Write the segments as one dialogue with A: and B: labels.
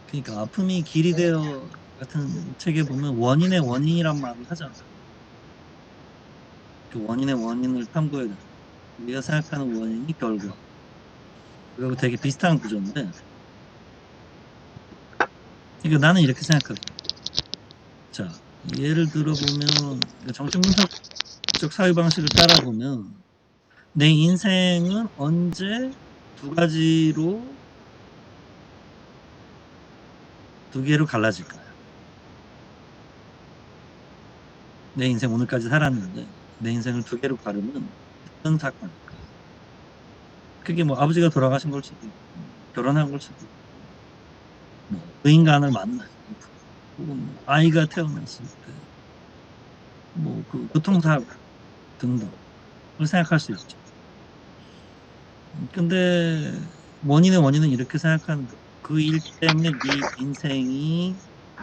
A: 그러니까 아픔이 길이 되어 같은 책에 보면 원인의 원인이란 말을 하잖아. 그 원인의 원인을 탐구해야 돼. 우리가 생각하는 원인이 결과. 그리고 되게 비슷한 구조인데, 그러니까 나는 이렇게 생각하거든. 자, 예를 들어보면 정신분석적 사유 방식을 따라 보면 내 인생은 언제 두 가지로 두 개로 갈라질까요? 내 인생 오늘까지 살았는데 내 인생을 두 개로 가르면 어떤 사건일까요? 그게 뭐 아버지가 돌아가신 걸 수도 있고 결혼한 걸 수도 있고 뭐 그 인간을 만나서 혹은 뭐 아이가 태어났을 때 뭐 그 교통사고 등등을 생각할 수 있죠. 근데 원인의 원인은 이렇게 생각하는 거예요. 그 일 때문에 네 인생이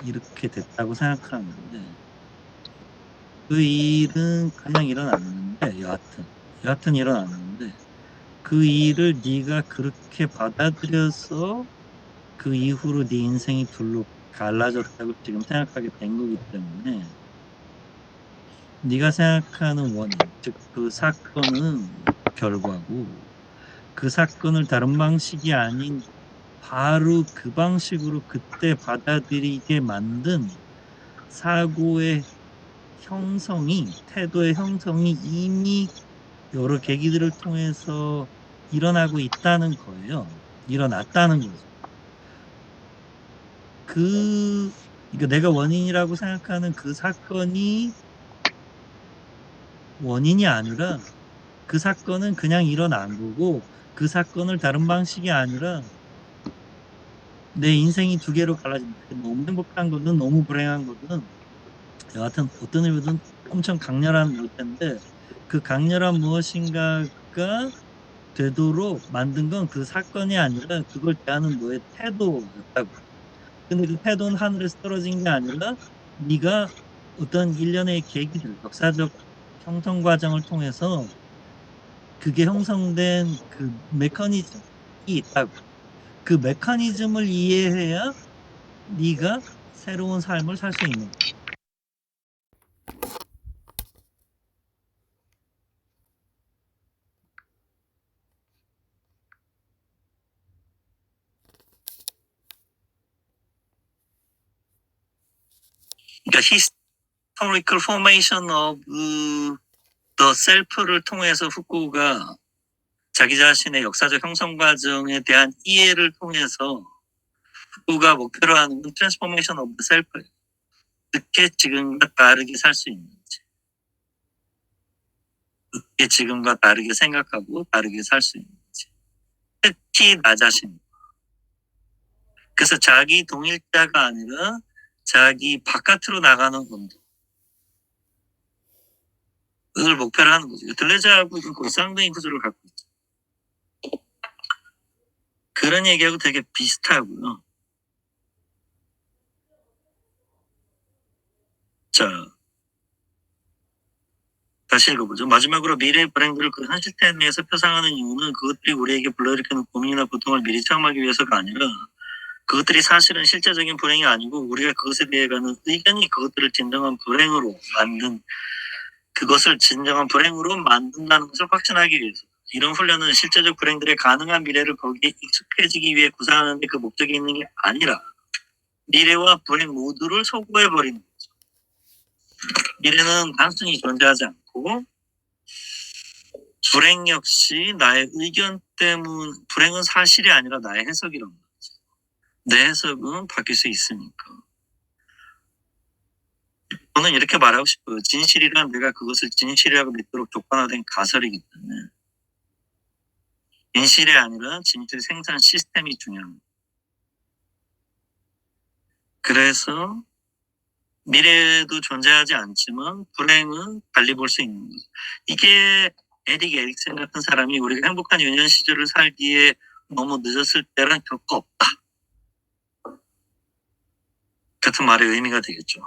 A: 이렇게 됐다고 생각하는데 그 일은 그냥 일어났는데 여하튼 일어났는데 그 일을 네가 그렇게 받아들여서 그 이후로 네 인생이 둘로 갈라졌다고 지금 생각하게 된 거기 때문에 네가 생각하는 원인, 즉 그 사건은 결과고 그 사건을 다른 방식이 아닌 바로 그 방식으로 그때 받아들이게 만든 사고의 형성이, 태도의 형성이 이미 여러 계기들을 통해서 일어나고 있다는 거예요. 일어났다는 거죠. 그, 그러니까 내가 원인이라고 생각하는 그 사건이 원인이 아니라 그 사건은 그냥 일어난 거고 그 사건을 다른 방식이 아니라 내 인생이 두 개로 갈라진다. 너무 행복한 거든 너무 불행한 거든 여하튼 어떤 의미든 엄청 강렬한 무엇인데 그 강렬한 무엇인가가 되도록 만든 건 그 사건이 아니라 그걸 대하는 너의 태도였다고. 근데 그 태도는 하늘에서 떨어진 게 아니라 네가 어떤 일련의 계기들, 역사적 형성 과정을 통해서 그게 형성된 그 메커니즘이 있다고. 그 메커니즘을 이해해야 네가 새로운 삶을 살 수 있는 거야. 그러니까 historical formation of the self를 통해서 후쿠가 자기 자신의 역사적 형성 과정에 대한 이해를 통해서 후쿠가 목표로 하는 건 transformation of the self예요. 어떻게 지금과 다르게 살 수 있는지, 어떻게 지금과 다르게 생각하고 다르게 살 수 있는지, 특히 나 자신. 그래서 자기 동일자가 아니라 자기 바깥으로 나가는 운동을 목표로 하는 거죠. 들레자하고 거의 쌍둥이 구조를 갖고 있죠. 그런 얘기하고 되게 비슷하고요. 자, 다시 읽어보죠. 마지막으로 미래의 불행들을 그 한 시스템 내에서 표상하는 이유는 그것들이 우리에게 불러일으키는 고민이나 고통을 미리 체험하기 위해서가 아니라 그것들이 사실은 실제적인 불행이 아니고 우리가 그것에 대해 가는 의견이 그것들을 진정한 불행으로 만든 그것을 진정한 불행으로 만든다는 것을 확신하기 위해서 이런 훈련은 실제적 불행들의 가능한 미래를 거기에 익숙해지기 위해 구상하는 데 그 목적이 있는 게 아니라 미래와 불행 모두를 소구해버리는 거죠. 미래는 단순히 존재하지 않고 불행 역시 나의 의견 때문 불행은 사실이 아니라 나의 해석이란 말이죠. 내 해석은 바뀔 수 있으니까. 저는 이렇게 말하고 싶어요. 진실이란 내가 그것을 진실이라고 믿도록 조건화된 가설이기 때문에 진실이 아니라 진실 생산 시스템이 중요합니다. 그래서 미래도 존재하지 않지만 불행은 달리 볼 수 있는 거죠. 이게 에릭 에릭슨 같은 사람이 우리가 행복한 유년 시절을 살기에 너무 늦었을 때란 결코 없다. 같은 말의 의미가 되겠죠.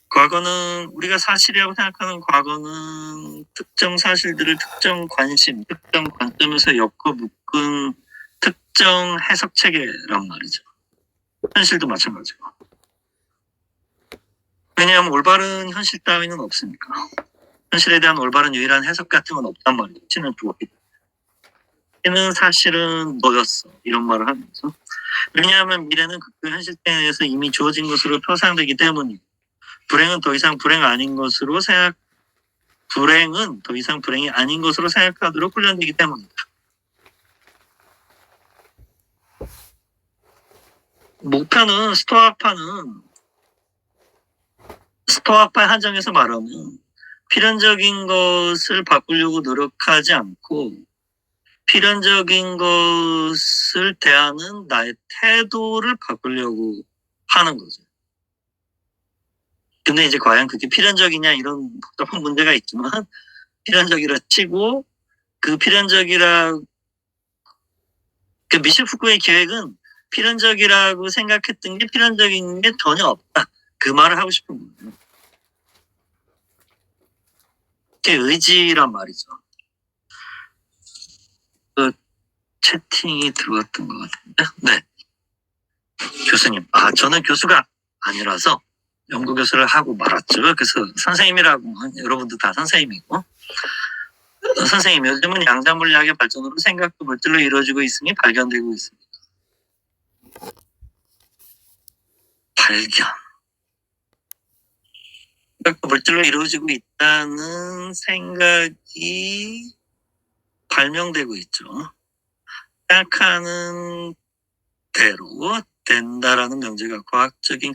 A: 과거는 우리가 사실이라고 생각하는 과거는 특정 사실들을 특정 관심, 특정 관점에서 엮어 묶은 특정 해석 체계란 말이죠. 현실도 마찬가지고. 왜냐하면 올바른 현실 따위는 없으니까. 현실에 대한 올바른 유일한 해석 같은 건 없단 말이죠. 신은 죽었기 때문에. 신은 사실은 너였어. 이런 말을 하면서. 왜냐하면 미래는 그 현실 대에서 이미 주어진 것으로 표상되기 때문이고, 불행은 더 이상 불행 아닌 것으로 불행은 더 이상 불행이 아닌 것으로 생각하도록 훈련되기 때문이다. 목표는 스토아파의 한정에서 말하면 필연적인 것을 바꾸려고 노력하지 않고 필연적인 것을 대하는 나의 태도를 바꾸려고 하는 거죠. 근데 이제 과연 그게 필연적이냐 이런 복잡한 문제가 있지만 필연적이라 치고 그 미셸 푸코의 기획은 필연적이라고 생각했던 게 필연적인 게 전혀 없다. 그 말을 하고 싶은 거예요. 그게 의지란 말이죠. 그 채팅이 들어왔던 것 같은데. 네. 교수님. 저는 교수가 아니라서 연구 교수를 하고 말았죠. 그래서 선생님이라고 여러분도 다 선생님이고. 선생님, 요즘은 양자물리학의 발전으로 생각도 물질로 이루어지고 있으니 발견되고 있습니다. 발견. 생각도 물질로 이루어지고 있다는 생각이 발명되고 있죠. 생각하는 대로 된다라는 명제가 과학적인